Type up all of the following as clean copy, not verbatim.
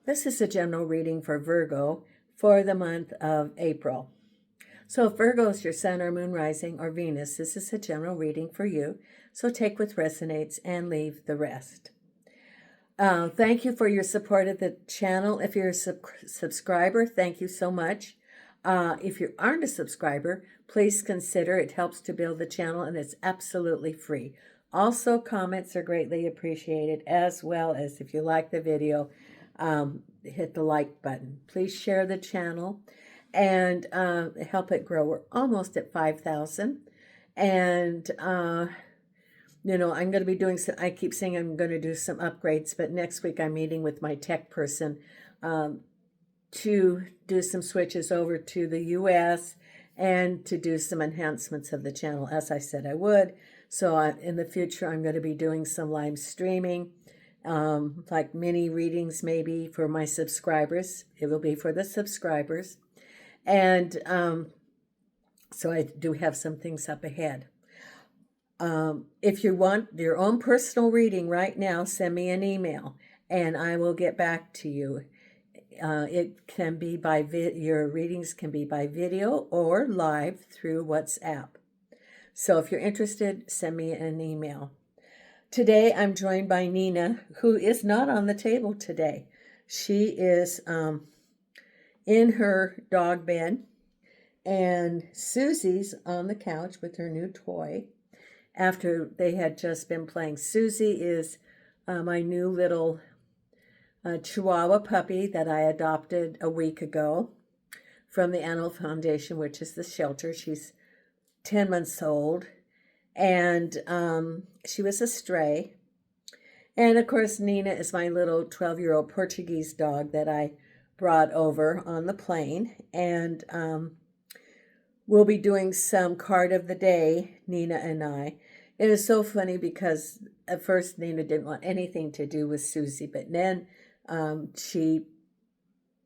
This is a general reading for Virgo for the month of April. So if Virgo is your sun or moon rising or Venus, this is a general reading for you. So take what resonates and leave the rest. Thank you for your support of the channel. If you're a subscriber, thank you so much. If you aren't a subscriber, please consider. It helps to build the channel and it's absolutely free. Also, comments are greatly appreciated, as well as if you like the video, hit the like button. Please share the channel and help it grow. We're almost at 5,000. And, you know, I'm going to be doing some, I keep saying I'm going to do some upgrades, but next week I'm meeting with my tech person to do some switches over to the US and to do some enhancements of the channel, as I said I would. So in the future, I'm going to be doing some live streaming, like mini readings maybe for my subscribers. It will be for the subscribers. And so I do have some things up ahead. If you want your own personal reading right now, send me an email and I will get back to you. It can be by your readings can be by video or live through WhatsApp. So if you're interested, send me an email. Today I'm joined by Nina, who is not on the table today. She is in her dog bed, and Susie's on the couch with her new toy after they had just been playing. Susie is my new little Chihuahua puppy that I adopted a week ago from the Animal Foundation, which is the shelter. She's 10 months old, and she was a stray. And of course, Nina is my little 12-year-old Portuguese dog that I brought over on the plane. And we'll be doing some card of the day, Nina and I. It is so funny because at first Nina didn't want anything to do with Susie, but then she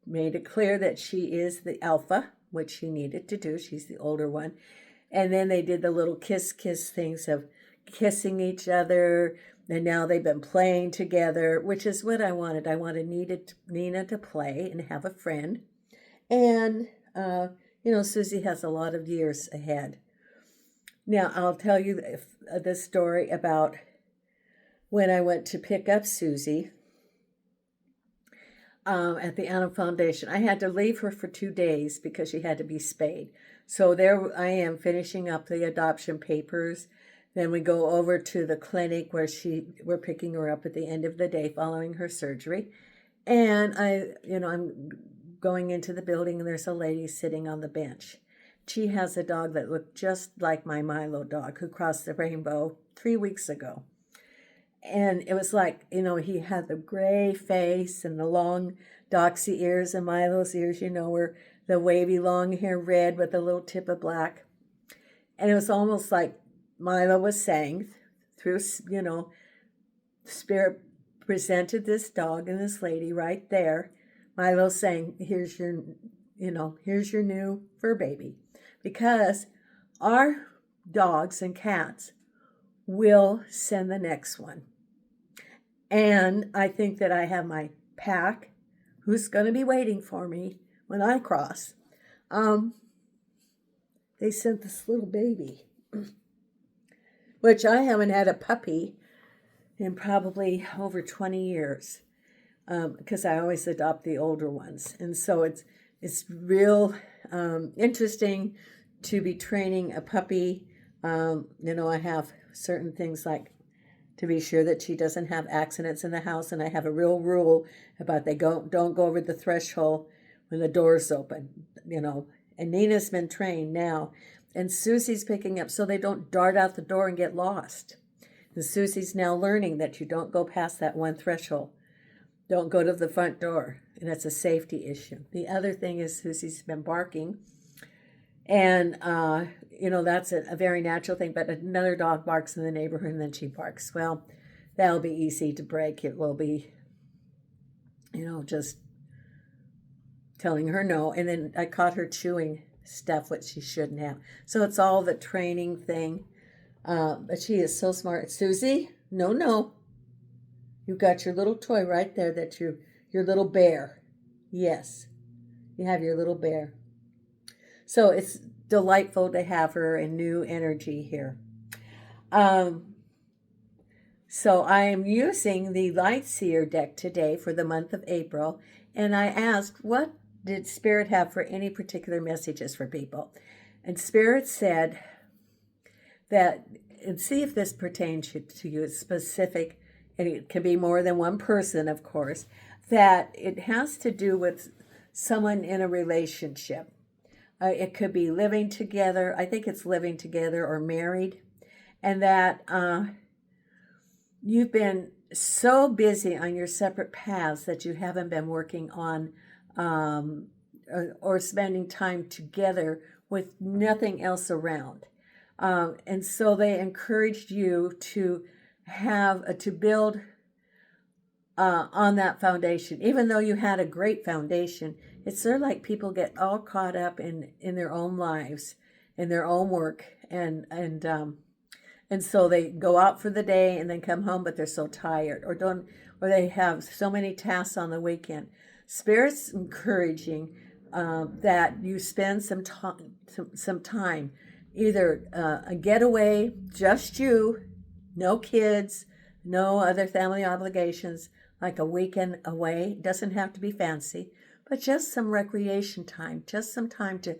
made it clear that she is the alpha, which she needed to do. She's the older one. And then they did the little kiss things of kissing each other. And now they've been playing together, which is what I wanted. I wanted Nina to play and have a friend. And, you know, Susie has a lot of years ahead. Now, I'll tell you the story about when I went to pick up Susie at the Animal Foundation. I had to leave her for 2 days because she had to be spayed. So there I am finishing up the adoption papers. Then we go over to the clinic where we're picking her up at the end of the day following her surgery. And I'm going into the building and there's a lady sitting on the bench. She has a dog that looked just like my Milo dog who crossed the rainbow 3 weeks ago. And it was like, you know, he had the gray face and the long doxy ears, and Milo's ears, you know, were the wavy long hair red with a little tip of black. And it was almost like Milo was saying through, you know, Spirit presented this dog and this lady right there. Milo saying, here's your new fur baby. Because our dogs and cats will send the next one. And I think that I have my pack who's going to be waiting for me when I cross. They sent this little baby, which I haven't had a puppy in probably over 20 years because I always adopt the older ones. And so it's real interesting to be training a puppy. You know, I have certain things like to be sure that she doesn't have accidents in the house. And I have a real rule about don't go over the threshold when the door's open, you know. And Nina's been trained now. And Susie's picking up so they don't dart out the door and get lost. And Susie's now learning that you don't go past that one threshold. Don't go to the front door. And it's a safety issue. The other thing is Susie's been barking. And, you know, that's a very natural thing. But another dog barks in the neighborhood and then she barks. Well, that'll be easy to break. It will be, you know, just telling her no. And then I caught her chewing stuff which she shouldn't have. So it's all the training thing. But she is so smart. Susie, no. You got your little toy right there that your little bear. Yes, you have your little bear. So it's delightful to have her in new energy here. So I am using the Light Seer deck today for the month of April, and I asked, what did Spirit have for any particular messages for people? And Spirit said that, and see if this pertains to you, it's specific, and it can be more than one person, of course, that it has to do with someone in a relationship. It could be living together. I think it's living together or married. And that you've been so busy on your separate paths that you haven't been working on or spending time together with nothing else around. And so they encouraged you to to build on that foundation. Even though you had a great foundation, it's sort of like people get all caught up in their own lives, in their own work, and so they go out for the day and then come home, but they're so tired, or they have so many tasks on the weekend. Spirit's encouraging that you spend some time, either a getaway, just you, no kids, no other family obligations, like a weekend away. It doesn't have to be fancy, but just some recreation time, just some time to,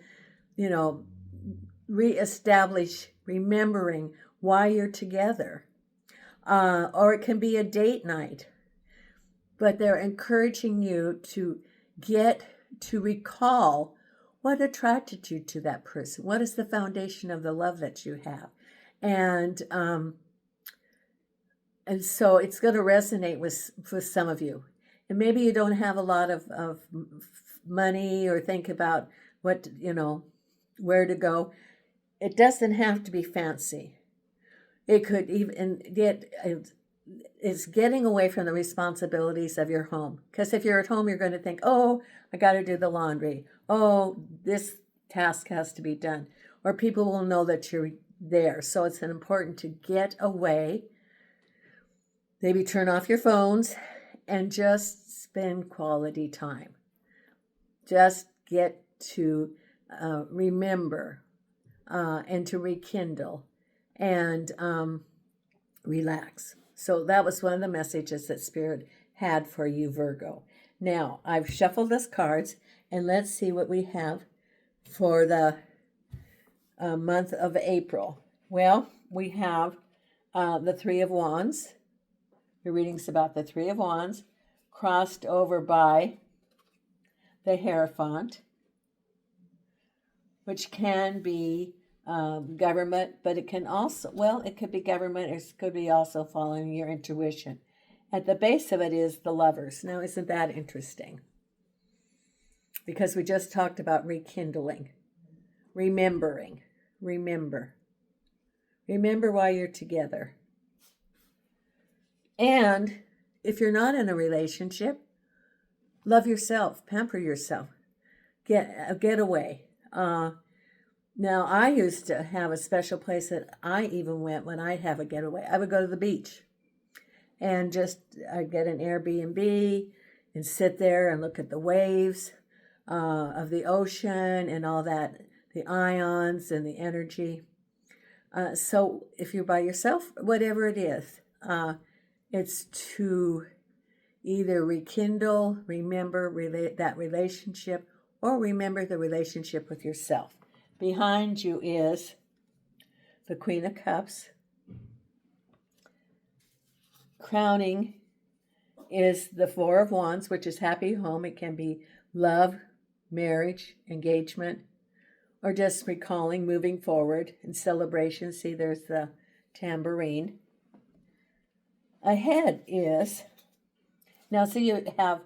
reestablish remembering why you're together. Or it can be a date night. But they're encouraging you to recall what attracted you to that person. What is the foundation of the love that you have? And so it's going to resonate with some of you. And maybe you don't have a lot of money or think about what, where to go. It doesn't have to be fancy. It could even it's getting away from the responsibilities of your home. Because if you're at home, you're going to think, oh, I got to do the laundry. Oh, this task has to be done. Or people will know that you're there. So it's important to get away. Maybe turn off your phones and just spend quality time. Just get to remember and to rekindle and relax. So that was one of the messages that Spirit had for you, Virgo. Now, I've shuffled these cards, and let's see what we have for the month of April. Well, we have the Three of Wands. The reading's about the Three of Wands, crossed over by the Hierophant, which can be government, but it can also, it could be government, or it could be also following your intuition. At the base of it is the Lovers. Now, isn't that interesting? Because we just talked about rekindling, remembering, remember why you're together. And if you're not in a relationship, love yourself, pamper yourself, get away. Now, I used to have a special place that I even went when I'd have a getaway. I would go to the beach and I'd get an Airbnb and sit there and look at the waves of the ocean and all that, the ions and the energy. So if you're by yourself, whatever it is, it's to either rekindle, remember that relationship, or remember the relationship with yourself. Behind you is the Queen of Cups. Crowning is the Four of Wands, which is happy home. It can be love, marriage, engagement, or just recalling, moving forward in celebration. See, there's the tambourine. Ahead is, now see, you have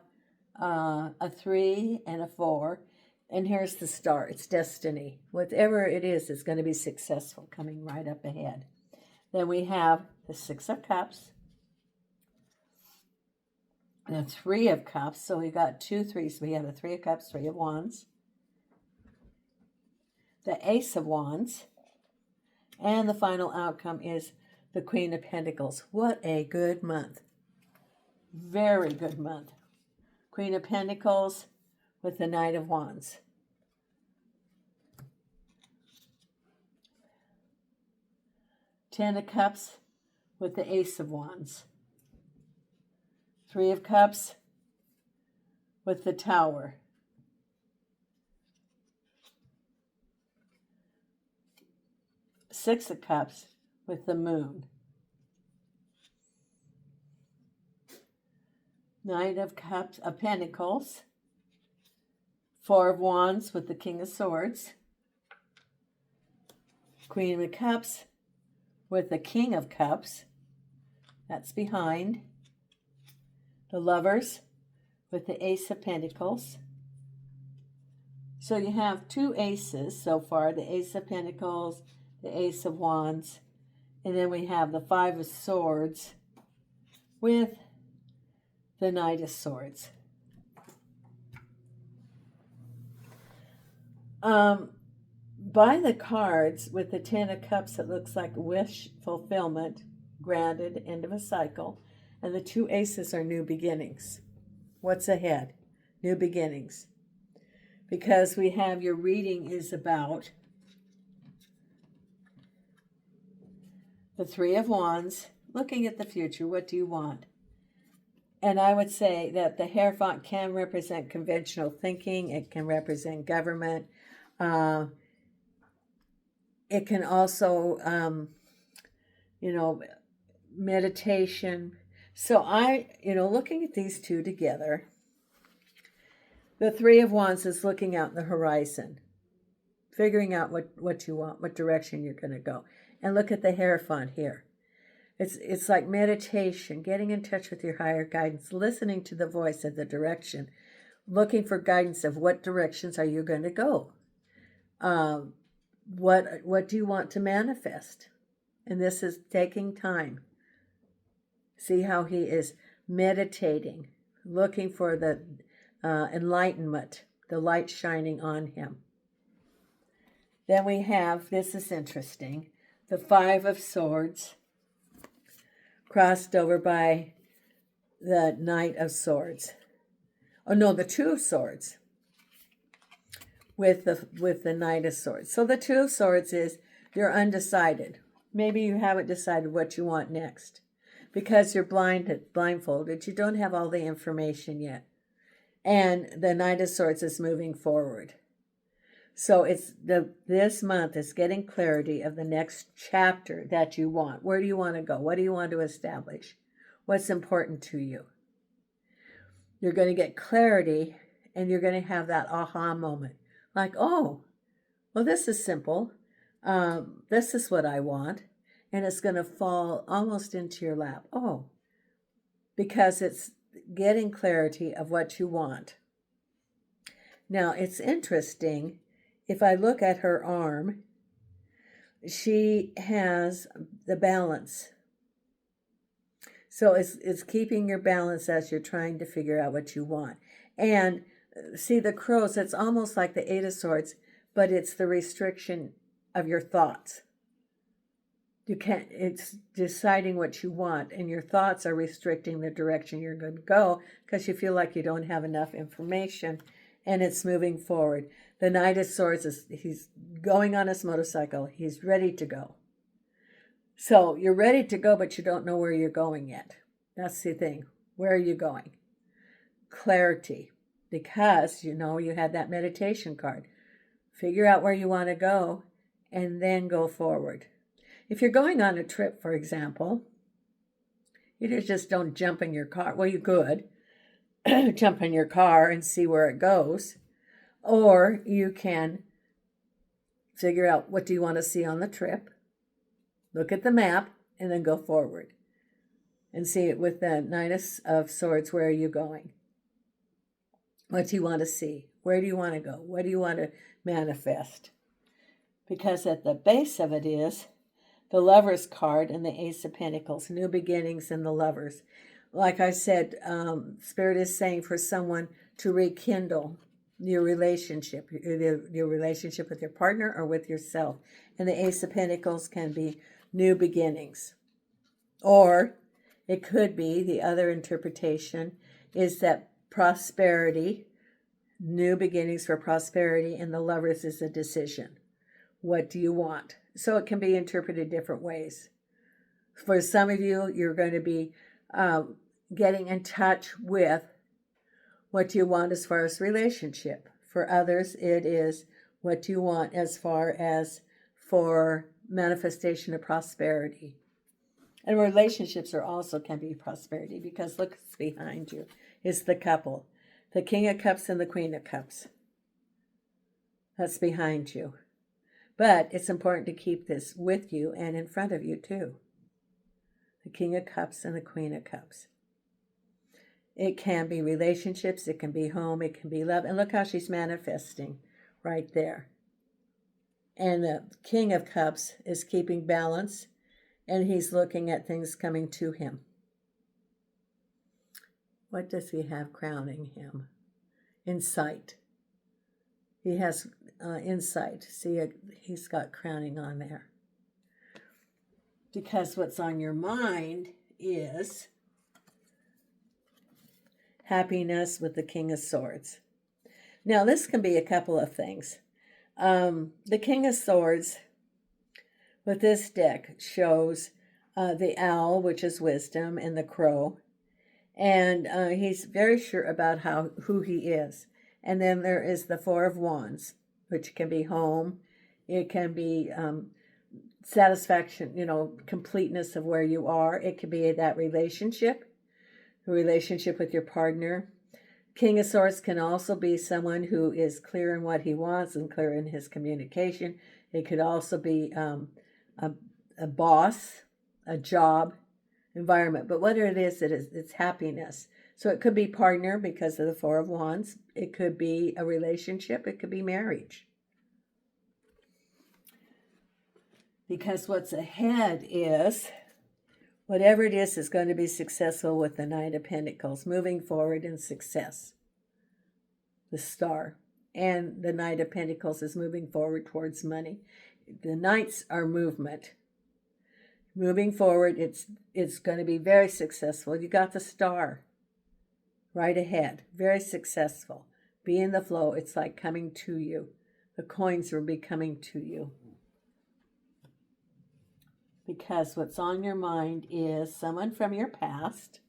a 3 and a 4. And here's the star. It's destiny. Whatever it is, it's going to be successful, coming right up ahead. Then we have the 6 of Cups, the 3 of Cups. So we got 2 3s. We have the 3 of Cups, 3 of Wands, the Ace of Wands, and the final outcome is the Queen of Pentacles. What a good month. Very good month. Queen of Pentacles with the Knight of Wands. Ten of Cups with the Ace of Wands. Three of Cups with the Tower. Six of Cups with the Moon. Knight of Cups of Pentacles. Four of Wands with the King of Swords. Queen of Cups with the King of Cups. That's behind. The Lovers with the Ace of Pentacles. So you have two aces so far, the Ace of Pentacles, the Ace of Wands, and then we have the Five of Swords with the Knight of Swords. By the cards with the Ten of Cups, it looks like wish fulfillment, granted, end of a cycle, and the two aces are new beginnings. What's ahead? New beginnings. Because we have your reading is about the Three of Wands, looking at the future. What do you want? And I would say that the Hierophant can represent conventional thinking. It can represent government. It can also, meditation. So looking at these two together, the Three of Wands is looking out in the horizon, figuring out what you want, what direction you're going to go. And look at the Hierophant here. It's like meditation, getting in touch with your higher guidance, listening to the voice of the direction, looking for guidance of what directions are you going to go. What do you want to manifest? And this is taking time. See how he is meditating, looking for the enlightenment, the light shining on him. Then we have, this is interesting, the Five of Swords crossed over by the Knight of Swords. Oh no, the Two of Swords with the Knight of Swords. So the Two of Swords is you're undecided. Maybe you haven't decided what you want next because you're blindfolded. You don't have all the information yet. And the Knight of Swords is moving forward. So this month is getting clarity of the next chapter that you want. Where do you want to go? What do you want to establish? What's important to you? You're going to get clarity and you're going to have that aha moment. Like, oh, well, this is simple. This is what I want. And it's going to fall almost into your lap. Oh, because it's getting clarity of what you want. Now, it's interesting. If I look at her arm, she has the balance. So it's keeping your balance as you're trying to figure out what you want. And see the crows, it's almost like the Eight of Swords, but it's the restriction of your thoughts. It's deciding what you want, and your thoughts are restricting the direction you're going to go because you feel like you don't have enough information, and it's moving forward. The Knight of Swords he's going on his motorcycle. He's ready to go. So you're ready to go, but you don't know where you're going yet. That's the thing. Where are you going? Clarity. Because, you had that meditation card. Figure out where you want to go and then go forward. If you're going on a trip, for example, you just don't jump in your car. Well, you could jump in your car and see where it goes. Or you can figure out what do you want to see on the trip. Look at the map and then go forward. And see it with the Knight of Swords, where are you going? What do you want to see? Where do you want to go? What do you want to manifest? Because at the base of it is the Lover's card and the Ace of Pentacles, new beginnings in the Lovers. Like I said, Spirit is saying for someone to rekindle your relationship, your relationship with your partner or with yourself. And the Ace of Pentacles can be new beginnings. Or it could be, the other interpretation is that prosperity, new beginnings for prosperity, and the Lovers is a decision. What do you want? So it can be interpreted different ways. For some of you, you're going to be getting in touch with what do you want as far as relationship. For others, it is what do you want as far as for manifestation of prosperity. And relationships are also can be prosperity, because look what's behind you is the couple. The King of Cups and the Queen of Cups. That's behind you. But it's important to keep this with you and in front of you too. The King of Cups and the Queen of Cups. It can be relationships, it can be home, it can be love. And look how she's manifesting right there. And the King of Cups is keeping balance, and he's looking at things coming to him. What does he have crowning him? Insight. He has insight. See, he's got crowning on there. Because what's on your mind is happiness with the King of Swords. Now, this can be a couple of things. The King of Swords with this deck shows the owl, which is wisdom, and the crow. And he's very sure about who he is. And then there is the Four of Wands, which can be home. It can be satisfaction, completeness of where you are. It could be that relationship with your partner. King of Swords can also be someone who is clear in what he wants and clear in his communication. It could also be a boss, a job, environment. But whatever it is, it's happiness. So it could be partner because of the Four of Wands. It could be a relationship. It could be marriage. Because what's ahead is, whatever it is going to be successful with the Knight of Pentacles, moving forward in success. The Star. And the Knight of Pentacles is moving forward towards money. The Knights are movement. Moving forward, it's going to be very successful. You got the Star right ahead. Very successful. Be in the flow. It's like coming to you. The coins will be coming to you. Because what's on your mind is someone from your past,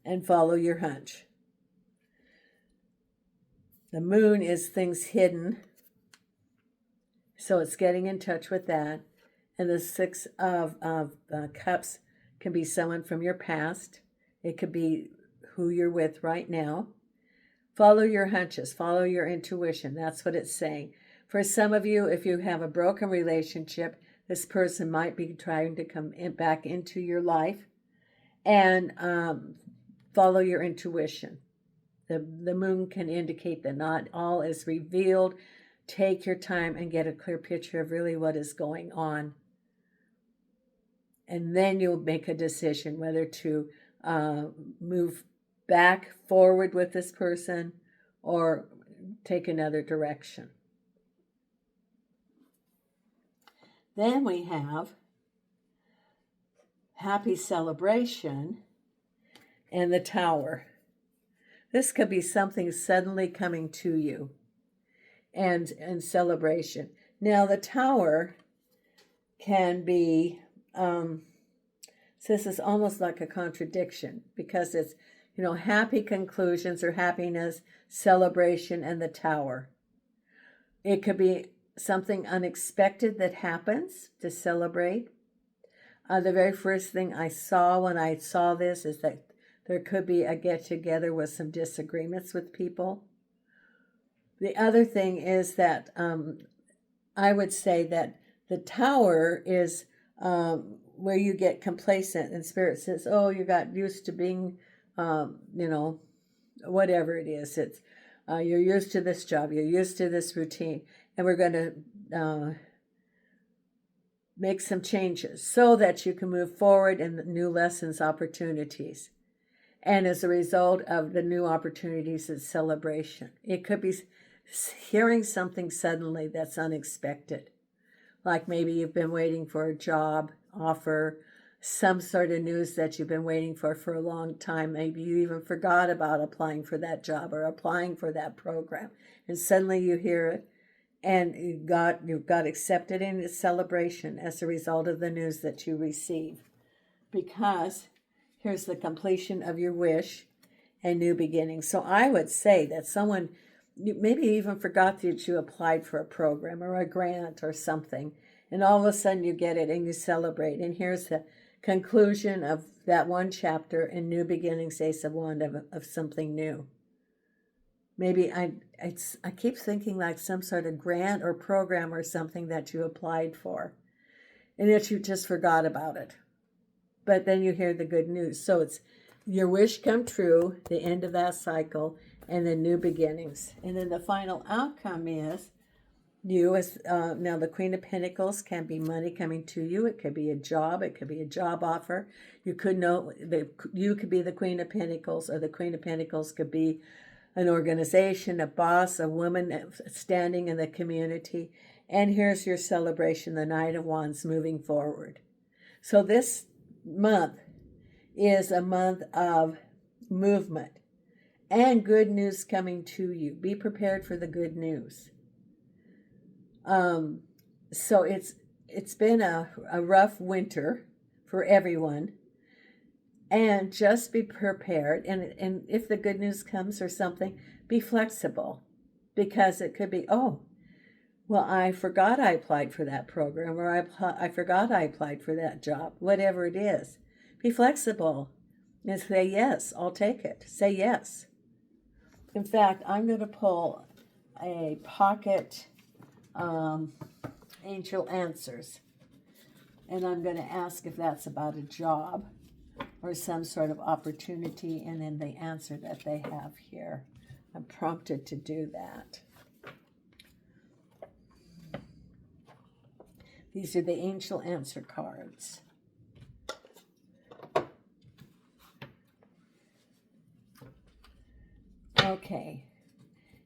and follow your hunch. The Moon is things hidden, so it's getting in touch with that. And the Six of Cups can be someone from your past. It could be who you're with right now. Follow your hunches, follow your intuition. That's what it's saying. For some of you, if you have a broken relationship, this person might be trying to come back into your life, and follow your intuition. The Moon can indicate that not all is revealed. Take your time and get a clear picture of really what is going on. And then you'll make a decision whether to move back forward with this person or take another direction. Then we have Happy Celebration and the Tower. This could be something suddenly coming to you and celebration. Now the Tower can be, so this is almost like a contradiction because it's, happy conclusions or happiness, celebration, and the Tower. It could be something unexpected that happens to celebrate. The very first thing I saw when I saw this is that there could be a get-together with some disagreements with people. The other thing is that I would say that the Tower is where you get complacent and Spirit says, oh, you got used to being, whatever it is. It's you're used to this job. You're used to this routine. And we're going to make some changes so that you can move forward in the new lessons, opportunities. And as a result of the new opportunities, it's celebration. It could be hearing something suddenly that's unexpected. Like maybe you've been waiting for a job offer, some sort of news that you've been waiting for a long time. Maybe you even forgot about applying for that job or applying for that program, and suddenly you hear it, and you got accepted in a celebration as a result of the news that you receive. Because here's the completion of your wish and new beginnings. So I would say that someone maybe even forgot that you applied for a program or a grant or something, and all of a sudden you get it and you celebrate. And here's the conclusion of that one chapter in New Beginnings, Ace of Wands, of something new. Maybe I keep thinking like some sort of grant or program or something that you applied for, and that you just forgot about it. But then you hear the good news. So it's your wish come true, the end of that cycle, and then new beginnings. And then the final outcome is you as now the Queen of Pentacles can be money coming to you. It could be a job. It could be a job offer. You could know that you could be the Queen of Pentacles, or the Queen of Pentacles could be an organization, a boss, a woman standing in the community. And here's your celebration, the Knight of Wands, moving forward. So this month is a month of movement and good news coming to you. Be prepared for the good news. So it's been a rough winter for everyone, and just be prepared. And if the good news comes or something, be flexible, because it could be, oh, well, I forgot I applied for that program, or I forgot I applied for that job, whatever it is. Be flexible and say, yes, I'll take it. Say yes. In fact, I'm going to pull a pocket angel answers, and I'm going to ask if that's about a job or some sort of opportunity, and then the answer that they have here. I'm prompted to do that. These are the angel answer cards. Okay.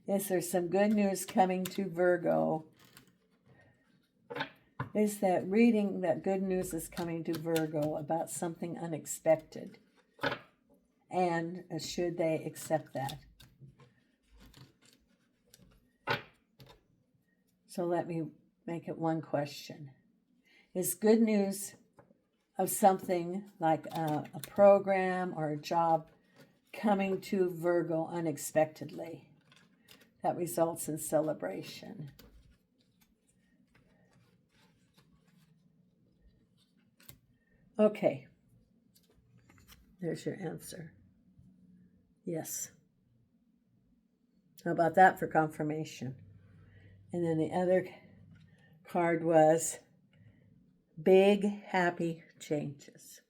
Is there some good news coming to Virgo? Is that reading that good news is coming to Virgo about something unexpected? And should they accept that? So let me make it one question. Is good news of something like a program or a job coming to Virgo unexpectedly that results in celebration? Okay, there's your answer. Yes. How about that for confirmation? And then the other card was big happy changes.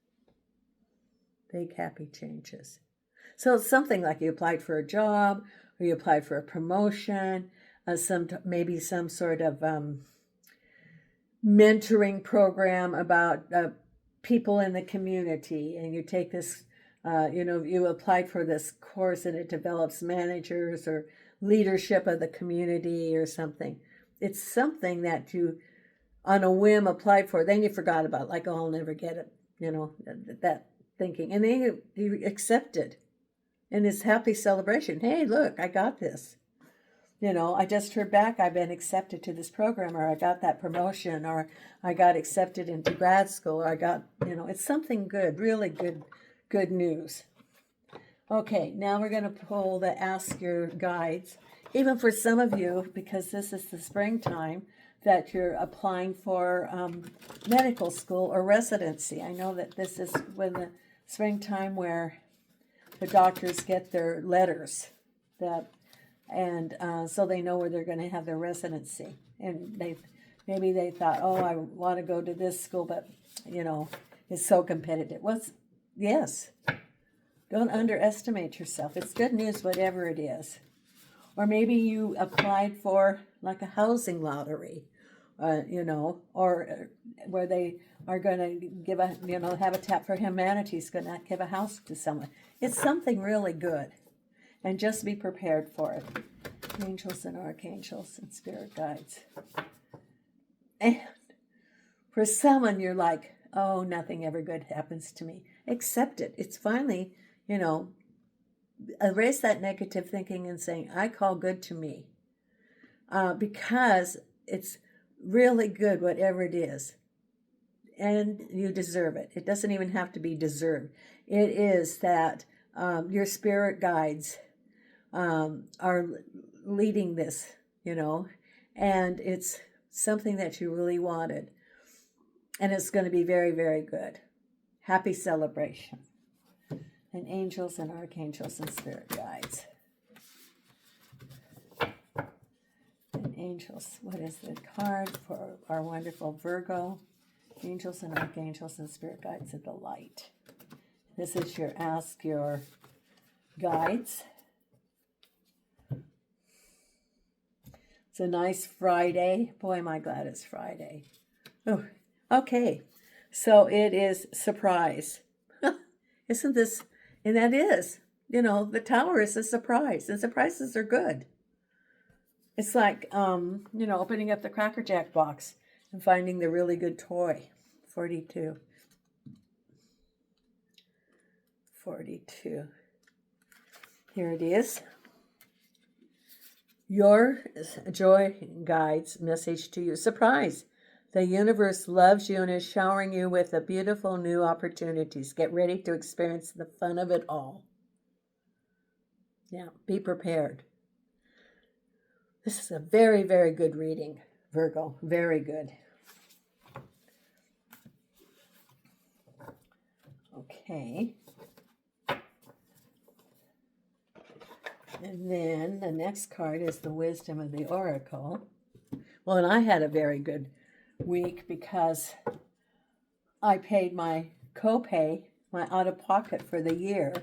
Big happy changes. So it's something like you applied for a job, or you applied for a promotion, maybe some sort of mentoring program about people in the community, and you take this, you applied for this course, and it develops managers or leadership of the community or something. It's something that you, on a whim, applied for, then you forgot about, like, oh, I'll never get it, that thinking. And then you accept it. And it's happy celebration. Hey, look, I got this. I just heard back I've been accepted to this program, or I got that promotion, or I got accepted into grad school, or I got, it's something good, really good news. Okay, now we're going to pull the Ask Your Guides. Even for some of you, because this is the springtime, that you're applying for medical school or residency. I know that this is when the springtime where the doctors get their letters and so they know where they're going to have their residency. And maybe they thought, oh, I want to go to this school, but it's so competitive. Yes. Don't underestimate yourself. It's good news, whatever it is. Or maybe you applied for like a housing lottery, or where they are going to give Habitat for Humanity is going to give a house to someone. It's something really good, and just be prepared for it. Angels and archangels and spirit guides. And for someone, you're like, oh, nothing ever good happens to me. Accept it. It's finally, erase that negative thinking and saying, I call good to me. Because it's really good, whatever it is. And you deserve it. It doesn't even have to be deserved. It is that your spirit guides are leading this, and it's something that you really wanted. And it's going to be very, very good. Happy celebration. And angels and archangels and spirit guides. And angels, what is the card for our wonderful Virgo? Angels and archangels and spirit guides of the light. This is your ask your guides. It's a nice Friday. Boy, am I glad it's Friday. Oh, okay. So it is surprise. Isn't this, and that is, the Tower is a surprise, and surprises are good. It's like, opening up the Cracker Jack box and finding the really good toy. 42. 42. Here it is. Your joy guides message to you. Surprise! The universe loves you and is showering you with the beautiful new opportunities. Get ready to experience the fun of it all. Yeah, be prepared. This is a very, very good reading, Virgo. Very good. Okay. And then the next card is the Wisdom of the Oracle. Well, and I had a very good week because I paid my copay, my out-of-pocket for the year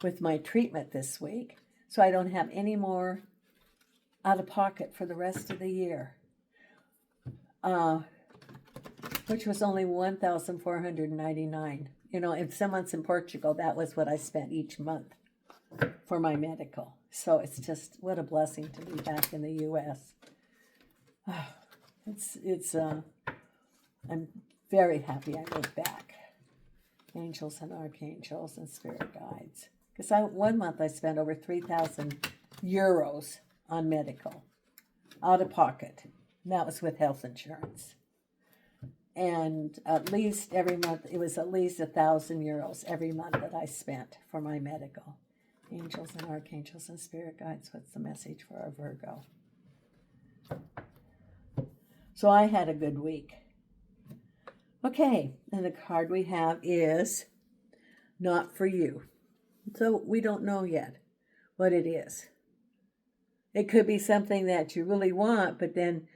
with my treatment this week. So I don't have any more out-of-pocket for the rest of the year, which was only $1,499. In some months in Portugal, that was what I spent each month for my medical. So it's just, what a blessing to be back in the U.S. I'm very happy I moved back. Angels and archangels and spirit guides. Because one month I spent over 3,000 euros on medical, out of pocket. And that was with health insurance. And at least every month, it was at least 1,000 euros every month that I spent for my medical. Angels and archangels and spirit guides, what's the message for our Virgo? So I had a good week. Okay, and the card we have is Not For You. So we don't know yet what it is. It could be something that you really want, but then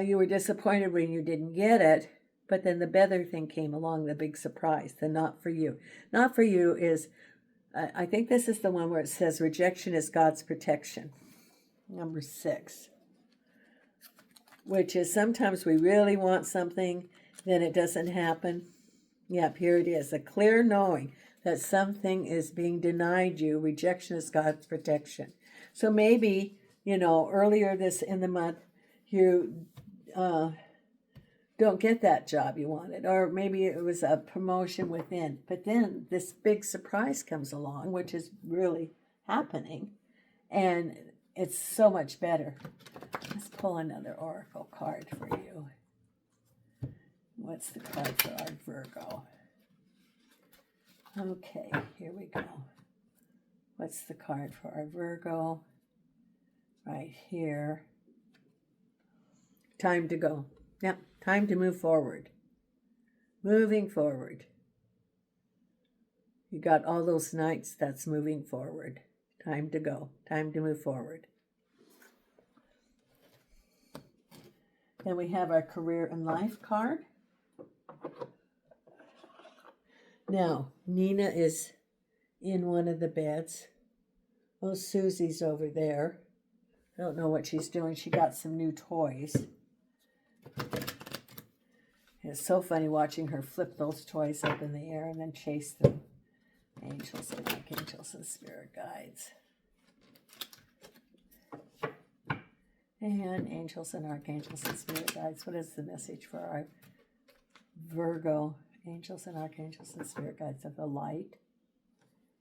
you were disappointed when you didn't get it, but then the better thing came along, the big surprise, the Not For You. Not For You is, I think this is the one where it says rejection is God's protection. Number 6. Which is sometimes we really want something, then it doesn't happen. Yep, here it is. A clear knowing that something is being denied you. Rejection is God's protection. So maybe, earlier in the month, you don't get that job you wanted. Or maybe it was a promotion within. But then this big surprise comes along, which is really happening. And it's so much better. Let's pull another oracle card for you. What's the card for our Virgo? Okay, here we go. What's the card for our Virgo? Right here. Time to go. Yep, time to move forward. Moving forward. You got all those nights, that's moving forward. Time to go. Time to move forward. Then we have our career and life card. Now, Nina is in one of the beds. Oh, Susie's over there. I don't know what she's doing. She got some new toys. It's so funny watching her flip those toys up in the air and then chase them. Angels and archangels and spirit guides. And angels and archangels and spirit guides. What is the message for our Virgo, angels and archangels and spirit guides of the light.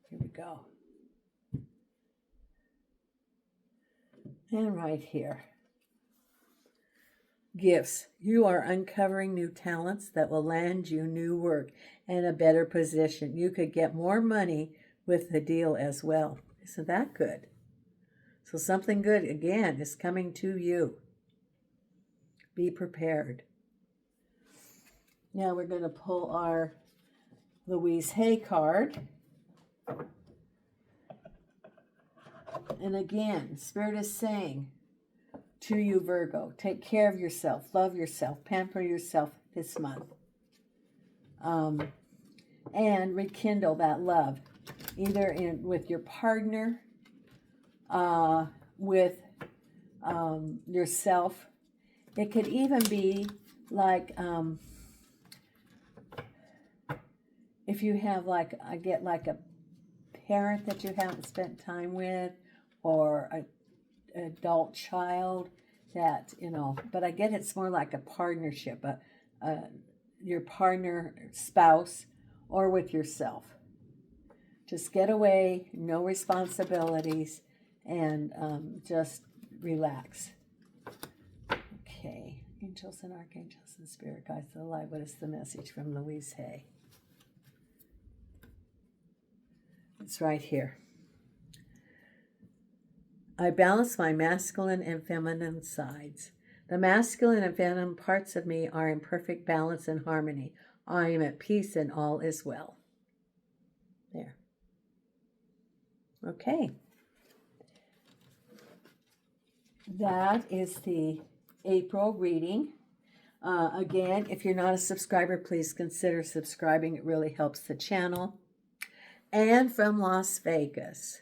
Here we go. And right here. Gifts. You are uncovering new talents that will land you new work and a better position. You could get more money with the deal as well. Isn't that good? So something good, again, is coming to you. Be prepared. Now we're going to pull our Louise Hay card. And again, Spirit is saying to you, Virgo, take care of yourself, love yourself, pamper yourself this month. And rekindle that love, either with your partner, with yourself. It could even be like, if you have I get like a parent that you haven't spent time with, or an adult child that, but I get it's more like a partnership, your partner, spouse, or with yourself. Just get away, no responsibilities, and just relax. Okay, angels and archangels and spirit guides of the light. What is the message from Louise Hay? It's right here. I balance my masculine and feminine sides. The masculine and feminine parts of me are in perfect balance and harmony. I am at peace and all is well. There. Okay. That is the April reading. Again, if you're not a subscriber, please consider subscribing. It really helps the channel. And from Las Vegas,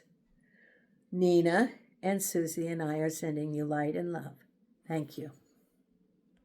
Nina and Susie and I are sending you light and love. Thank you.